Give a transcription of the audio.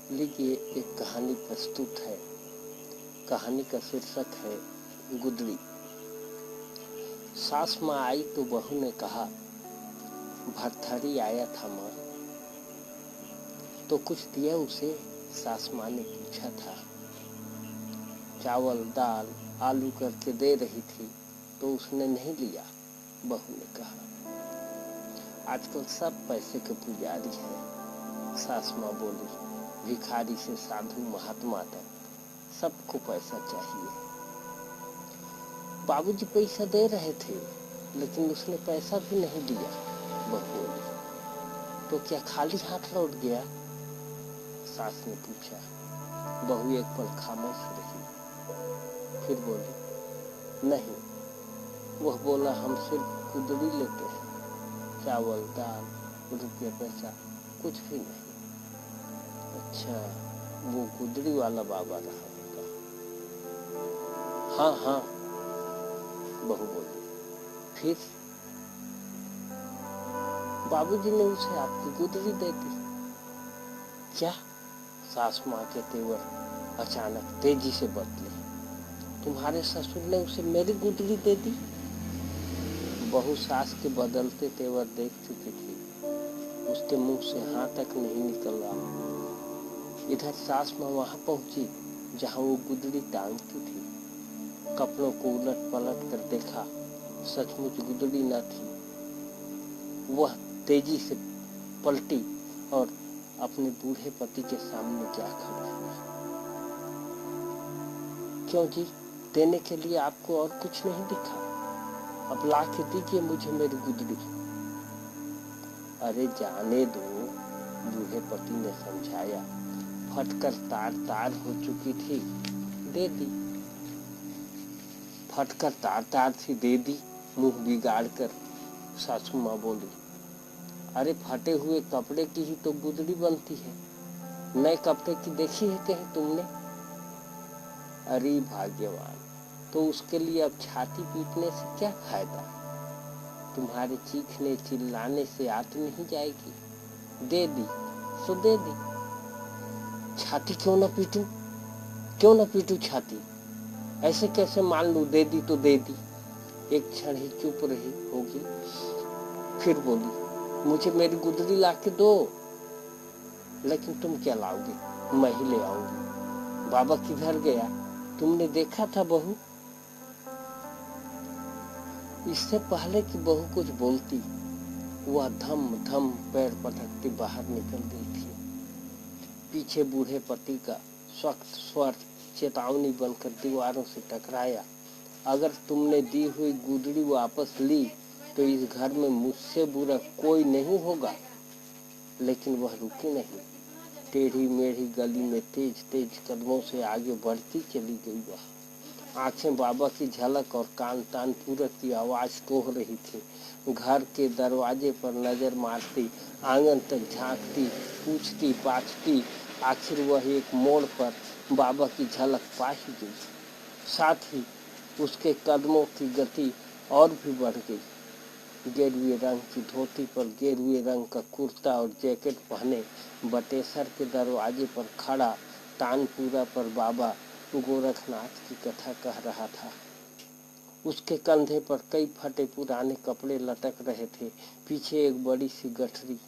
लीजिए एक कहानी प्रस्तुत है। कहानी का शीर्षक है गुदड़ी। सास माँ आई तो बहू ने कहा, भरथरी आया था माँ। तो कुछ दिया उसे? सास माँ ने पूछा था। चावल दाल आलू करके दे रही थी तो उसने नहीं लिया। बहू ने कहा, आजकल सब पैसे के पुजारी है। सास माँ बोली, भिखारी से साधु महात्मा तक सबको पैसा चाहिए। बाबूजी पैसा दे रहे थे लेकिन उसने पैसा भी नहीं दिया। बहू बोली, तो क्या खाली हाथ लौट गया? सास ने पूछा। बहू एक पल खामोश रही, फिर बोली, नहीं। वह बोला, हम सिर्फ गुदड़ी लेते हैं, चावल दाल रुपया पैसा कुछ भी नहीं। अच्छा, वो गुदड़ी वाला बाबा रहा होगा। हाँ हाँ, बहू बोली। फिर बाबूजी ने उसे आपकी गुदड़ी दे दी। क्या? सास माँ के तेवर अचानक तेजी से बदले। तुम्हारे ससुर ने उसे मेरी गुदड़ी दे दी? बहू सास के बदलते तेवर देख चुकी थी। उसके मुंह से हाँ तक नहीं निकल रहा। इधर सास माँ वहां पहुंची जहां वो गुदड़ी टांगती थी। कपड़ों को उलट पलट कर देखा, सचमुच गुदड़ी न थी। वह तेजी से पलटी और अपने बूढ़े पति के सामने जा खड़ी हुई। क्यों जी, देने के लिए आपको और कुछ नहीं दिखा? अब ला के दीजिए मुझे मेरी गुदड़ी। अरे जाने दो, बूढ़े पति ने समझाया। फटकर तार तार हो चुकी थी, दे दी। फटकर तार तार थी, दे दी, मुंह बिगाड़ कर सासू माँ बोली। अरे फटे हुए कपड़े की ही तो गुदड़ी बनती है। नए कपड़े की देखी है कहीं तुमने? अरे भाग्यवान, तो उसके लिए अब छाती पीटने से क्या फायदा? तुम्हारे चीखने चिल्लाने से आती नहीं जाएगी। दे दी सो दे दी। छाती क्यों न पीटूं? क्यों न पीटूं छाती? ऐसे कैसे मान लूं दे दी तो दे दी? एक क्षण ही चुप रही होगी, फिर बोली, मुझे मेरी गुदड़ी ला के दो। लेकिन तुम क्या लाओगे? मैं ही ले आऊंगी। बाबा किधर गया? तुमने देखा था बहू? इससे पहले कि बहू कुछ बोलती, वह धम धम पैर पटकती बाहर निकल गई थी। पीछे बूढ़े पति का सख्त स्वर चेतावनी बनकर दीवारों से टकराया। अगर तुमने दी हुई गुदड़ी वापस ली तो इस घर में मुझसे बुरा कोई नहीं होगा। लेकिन वह रुकी नहीं। टेढ़ी मेढ़ी गली में तेज तेज कदमों से आगे बढ़ती चली गई। वह आंखें बाबा की झलक और कान तानपुरा की आवाज कोह रही थी। घर के दरवाजे पर नजर मारती, आंगन तक झांकती, पूछती पाछती, आखिर वह एक मोड़ पर बाबा की झलक पा ही गई। साथ ही उसके कदमों की गति और भी बढ़ गई। गेरुए रंग की धोती पर गेरुए रंग का कुर्ता और जैकेट पहने बटेसर के दरवाजे पर खड़ा तानपुरा पर बाबा गोरखनाथ की कथा कह रहा था। उसके कंधे पर कई फटे पुराने कपड़े लटक रहे थे। पीछे एक बड़ी सी गठरी